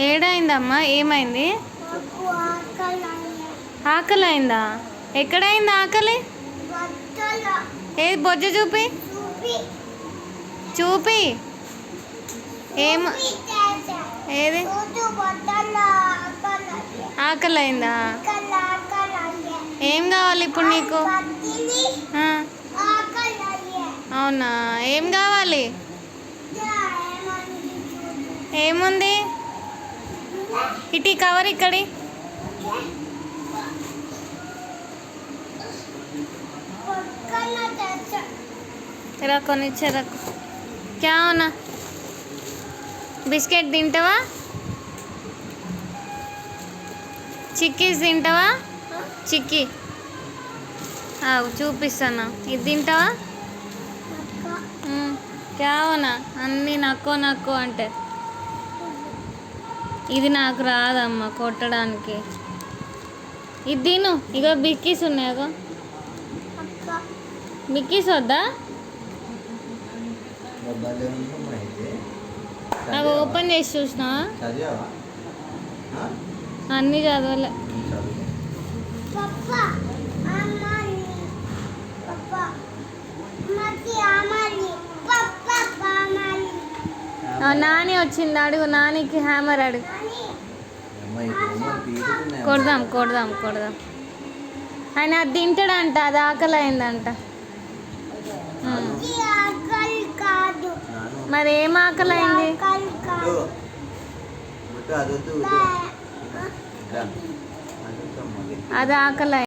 ఏడైందమ్మా? ఏమైంది? ఆకలి అయిందా? ఎక్కడైంది ఆకలి? ఏది బొజ్జ చూపి చూపి. ఏం ఏది ఆకలి అయిందా? ఏం కావాలి ఇప్పుడు నీకు? అవునా, ఏం కావాలి? ఏముంది? ఇటీ కవర్ ఇక్కడి. रखो नीचे रखो। क्या होना? बिस्किट తింటావా? చిక్కీస్ తింటావా? చిక్కీ చూపిస్తాను. ఇది తింటావా? క్యా హోనా? అన్నీ నక్కో నక్కో అంటే ఇది నాకు రాదమ్మా కొట్టడానికి. ఇది తిను. ఇగో బిక్కీస్ ఉన్నాయో. బిక్కీస్ వద్దా? అవి ఓపెన్ చేసి చూసినా అన్నీ చదవలే. నాని వచ్చింది, అడుగు. నానికి హ్యామర్ అడుగు. కొడదాం కొడదాం కొడదాం. ఆయన అది తింటాడంట, అది ఆకలి అయిందంట. మరి ఏం ఆకలి అయింది? అది ఆకలి.